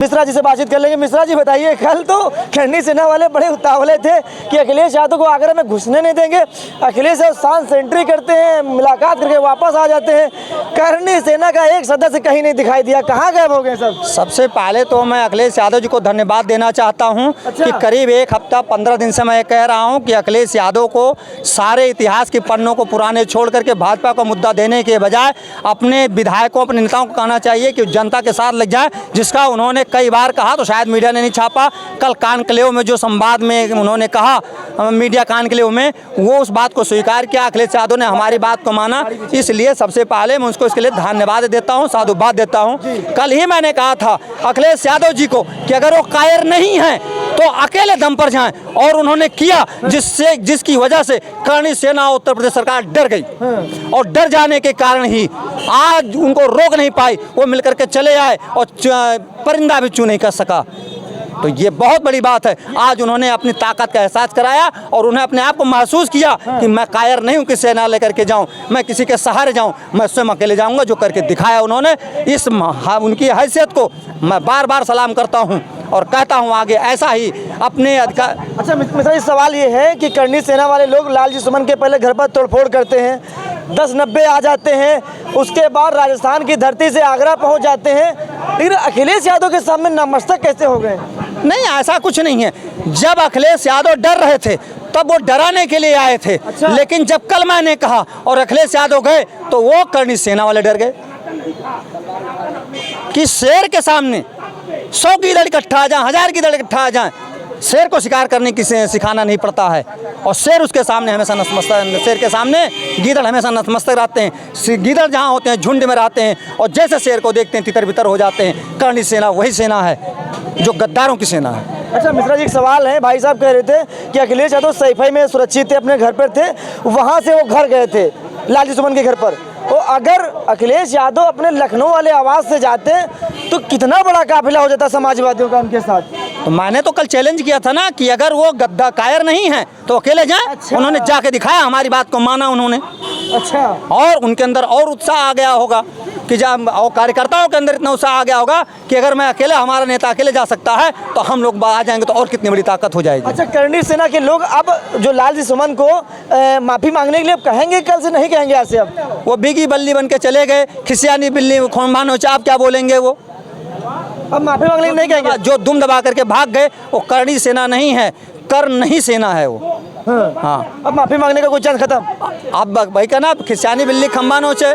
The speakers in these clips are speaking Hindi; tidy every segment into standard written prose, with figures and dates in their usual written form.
मिश्रा जी से बातचीत कर लेंगे। मिश्रा जी बताइए, कल तो करनी सेना वाले बड़े उतावले थे कि अखिलेश यादव को आगरा में घुसने नहीं देंगे। अखिलेश शांत एंट्री करते हैं, मुलाकात करके वापस आ जाते हैं। करनी सेना का एक सदस्य कहीं नहीं दिखाई दिया, कहाँ गायब हो गए सब? सबसे पहले तो मैं अखिलेश यादव जी को धन्यवाद देना चाहता हूं कि करीब एक हफ्ता 15 दिन से मैं कह रहा हूं कि अखिलेश यादव को सारे इतिहास के पन्नों को पुराने छोड़ करके भाजपा को मुद्दा देने के बजाय अपने विधायकों, अपने नेताओं को कहना चाहिए कि जनता के साथ लग जाए, जिसका उन्होंने कई बार कहा तो शायद मीडिया ने नहीं छापा। कल कानक्लेव में जो संवाद में उन्होंने कहा मीडिया कानक्लेव में, वो उस बात को स्वीकार किया। अखिलेश यादव ने हमारी बात को माना, इसलिए सबसे पहले मैं उसको इसके लिए धन्यवाद देता हूं, साधुवाद देता हूं। कल ही मैंने कहा था अखिलेश यादव जी को कि अगर वो कायर नहीं हैं तो अकेले दम पर जाएं, और उन्होंने किया, जिसकी वजह से करनी सेना उत्तर प्रदेश सरकार डर गई, और डर जाने के कारण ही आज उनको रोक नहीं पाई, वो मिलकर के चले आए और परिंदा भी चू नहीं कर सका। तो ये बहुत बड़ी बात है। आज उन्होंने अपनी ताकत का एहसास कराया और उन्हें अपने आप को महसूस किया कि मैं कायर नहीं हूँ कि सेना लेकर के जाऊँ, मैं किसी के सहारे जाऊँ, मैं स्वयं अकेले जाऊँगा। जो करके दिखाया उन्होंने, इस उनकी हैसियत को मैं बार बार सलाम करता हूँ और कहता हूँ आगे ऐसा ही अपने अधिकार। अच्छा मिश्रा जी, सवाल ये है कि करनी सेना वाले लोग लालजी सुमन के पहले घर पर तोड़फोड़ करते हैं, 10-90 आ जाते हैं, उसके बाद राजस्थान की धरती से आगरा पहुंच जाते हैं, लेकिन अखिलेश यादव के सामने नतमस्तक कैसे हो गए? नहीं, ऐसा कुछ नहीं है। जब अखिलेश यादव डर रहे थे तब वो डराने के लिए आए थे। अच्छा। लेकिन जब कल मैंने कहा और अखिलेश यादव गए तो वो करनी सेना वाले डर गए कि शेर के सामने 100 गीदड़ इकट्ठा आ जाए, 1000 गीदड़ इकट्ठा आ जाए, शेर को शिकार करने की सिखाना नहीं पड़ता है, और शेर उसके सामने हमेशा नतमस्तक, शेर के सामने गीदड़ हमेशा नतमस्तक रहते हैं। गीदड़ जहाँ होते हैं झुंड में रहते हैं, और जैसे शेर को देखते हैं तितर बितर हो जाते हैं। करनी सेना वही सेना है जो गद्दारों की सेना है। अच्छा मिश्रा जी, एक सवाल है, भाई साहब कह रहे थे कि अखिलेश यादव सैफई में सुरक्षित थे, अपने घर पर थे, वहाँ से वो घर गए थे लालजी सुमन के घर पर। तो अगर अखिलेश यादव अपने लखनऊ वाले आवास से जाते तो कितना बड़ा काफिला हो जाता समाजवादियों का उनके साथ? तो मैंने तो कल चैलेंज किया था ना कि अगर वो गद्दा कायर नहीं है तो अकेले जाएं। अच्छा। उन्होंने जाके दिखाया, हमारी बात को माना उन्होंने। अच्छा। और उनके अंदर और उत्साह आ गया होगा कि जब और कार्यकर्ताओं के अंदर इतना उत्साह आ गया होगा कि अगर मैं अकेले, हमारा नेता अकेले जा सकता है तो हम लोग आ जाएंगे तो और कितनी बड़ी ताकत हो जाएगी। अच्छा, करनी सेना के लोग अब जो लालजी सुमन को माफी मांगने के लिए कहेंगे, कल से नहीं कहेंगे ऐसे? अब वो बिगी बल्ली बन के चले गए, खिसियानी बिल्ली खोमान आप क्या बोलेंगे? वो अब माफी मांगने के लिए नहीं कहेंगे? जो दुम दबा करके भाग गए वो करनी सेना नहीं है, कर नहीं सेना है वो। हाँ, अब माफी मांगने का कोई चांस खत्म? अब भाई का ना खिसियानी बिल्ली खम्बा नोचे,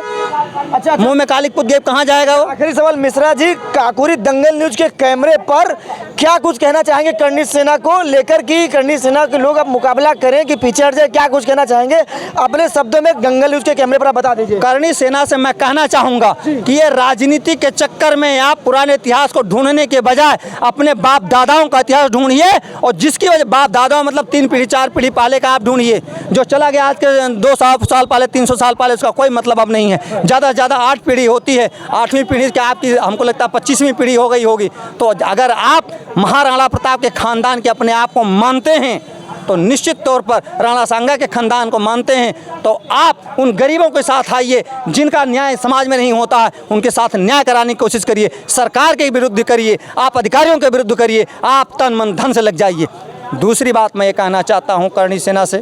अच्छा, मुंह में काली पुत कहाँ जाएगा वो? आखिरी सवाल मिश्रा जी, काकोरी दंगल न्यूज के कैमरे पर क्या कुछ कहना चाहेंगे करनी सेना को लेकर कि करनी सेना के लोग अब मुकाबला करें कि पीछे हट जाए? क्या कुछ कहना चाहेंगे अपने शब्दों में दंगल न्यूज के कैमरे पर आप बता दीजिए। करनी सेना से मैं कहना चाहूंगा कि ये राजनीति के चक्कर में आप पुराने इतिहास को ढूंढने के बजाय अपने बाप दादाओं का इतिहास ढूंढिए, और जिसकी वजह बाप दादाओं मतलब 3 पीढ़ी 4 पीढ़ी पहले का आप ढूंढिए। जो चला गया आज के 200 साल पहले, 300 साल पहले, उसका कोई मतलब अब नहीं है। ज़्यादा से ज़्यादा 8 पीढ़ी होती है, 8वीं पीढ़ी के आपकी हमको लगता है 25वीं पीढ़ी हो गई होगी। तो अगर आप महाराणा प्रताप के खानदान के अपने आप को मानते हैं तो निश्चित तौर पर राणा सांगा के खानदान को मानते हैं तो आप उन गरीबों के साथ आइए जिनका न्याय समाज में नहीं होता है, उनके साथ न्याय कराने की कोशिश करिए। सरकार के विरुद्ध करिए, आप अधिकारियों के विरुद्ध करिए, आप तन मन धन से लग जाइए। दूसरी बात मैं ये कहना चाहता हूँ करनी सेना से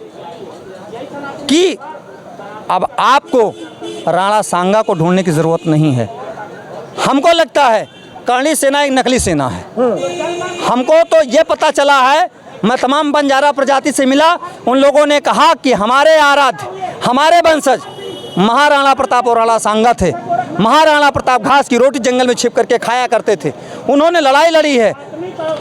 कि अब आपको राणा सांगा को ढूंढने की ज़रूरत नहीं है। हमको लगता है करनी सेना एक नकली सेना है। हमको तो ये पता चला है, मैं तमाम बंजारा प्रजाति से मिला, उन लोगों ने कहा कि हमारे आराध्य, हमारे वंशज महाराणा प्रताप और राणा सांगा थे। महाराणा प्रताप घास की रोटी जंगल में छिप करके खाया करते थे, उन्होंने लड़ाई लड़ी है।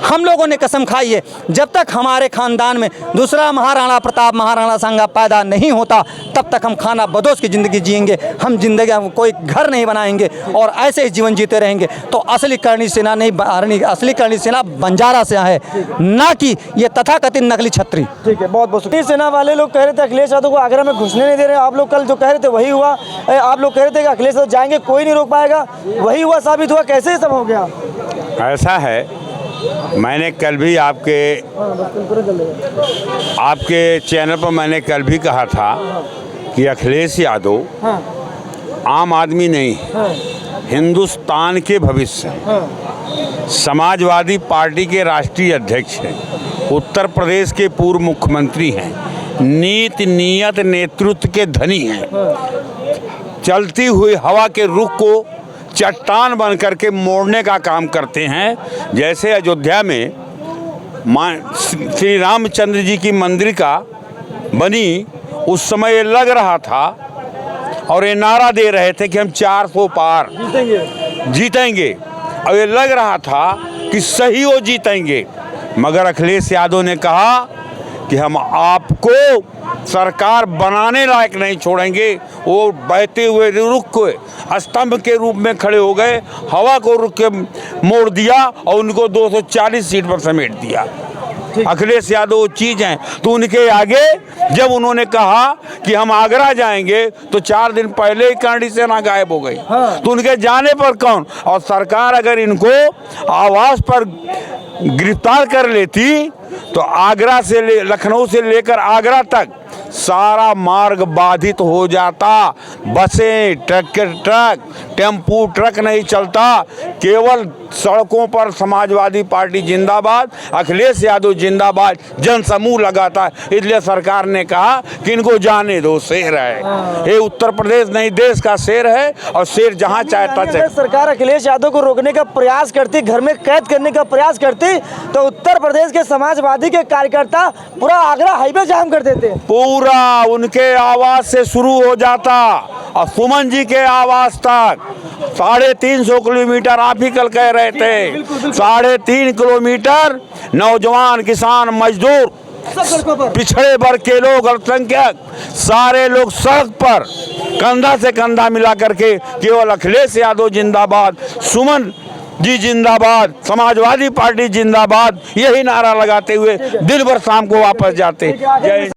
हम लोगों ने कसम खाई है, जब तक हमारे खानदान में दूसरा महाराणा प्रताप, महाराणा सांगा पैदा नहीं होता तब तक हम खाना बदोश की ज़िंदगी जिएंगे। हम जिंदगी कोई घर नहीं बनाएंगे और ऐसे ही जीवन जीते रहेंगे। तो असली करनी सेना नहीं, असली करनी सेना बंजारा से है, ना कि ये तथाकथित नकली छत्री। ठीक है, बहुत बहुत शुक्रिया। सेना वाले लोग कह रहे थे अखिलेश यादव को आगरा में घुसने नहीं दे रहे, आप लोग कल जो कह रहे थे वही हुआ। आप लोग कह रहे थे कि अखिलेश यादव जाएंगे, कोई नहीं रोक पाएगा, वही हुआ, साबित हुआ। कैसे सब हो गया? ऐसा है, मैंने कल भी आपके चैनल पर मैंने कल भी कहा था कि अखिलेश यादव आम आदमी नहीं, हिंदुस्तान के भविष्य। समाजवादी पार्टी के राष्ट्रीय अध्यक्ष हैं, उत्तर प्रदेश के पूर्व मुख्यमंत्री हैं, नीति नियत नेतृत्व के धनी हैं, चलती हुई हवा के रुख को चट्टान बन करके मोड़ने का काम करते हैं। जैसे अयोध्या में श्री रामचंद्र जी की मंदिर का बनी, उस समय ये लग रहा था और ये नारा दे रहे थे कि हम 400 पार जीतेंगे, और ये लग रहा था कि सही वो जीतेंगे, मगर अखिलेश यादव ने कहा कि हम आपको सरकार बनाने लायक नहीं छोड़ेंगे। वो बहते हुए रुख को स्तंभ के रूप में खड़े हो गए, हवा को रुख के मोड़ दिया और उनको 240 सीट पर समेट दिया। अखिलेश यादव वो चीज़ हैं, तो उनके आगे जब उन्होंने कहा कि हम आगरा जाएंगे तो 4 दिन पहले ही करणी सेना गायब हो गई। तो उनके जाने पर कौन, और सरकार अगर इनको आवास पर गिरफ्तार कर लेती तो आगरा से लखनऊ से लेकर आगरा तक सारा मार्ग बाधित हो जाता। बसें, ट्रक, टेम्पू ट्रक नहीं चलता। केवल सड़कों पर समाजवादी पार्टी जिंदाबाद, अखिलेश यादव जिंदाबाद जनसमूह लगाता है। इसलिए सरकार ने कहा कि इनको जाने दो, शेर है ये, उत्तर प्रदेश नहीं देश का शेर है, और शेर जहाँ चाहता चले। सरकार अखिलेश यादव को रोकने का प्रयास करती, घर में कैद करने का प्रयास करती, तो उत्तर प्रदेश के समाजवादी के कार्यकर्ता पूरा आगरा हाईवे जाम कर देते। पूरा उनके आवाज से शुरू हो जाता और सुमन जी के आवाज तक 350 किलोमीटर, आप ही कल कह रहे थे 3.5 किलोमीटर नौजवान, किसान, मजदूर, पिछड़े वर्ग के लोग, अल्पसंख्यक, सारे लोग सड़क पर कंधा से कंधा मिला करके केवल अखिलेश यादव जिंदाबाद, सुमन जी जिंदाबाद, समाजवादी पार्टी जिंदाबाद, यही नारा लगाते हुए दिन भर शाम को वापस जाते। जय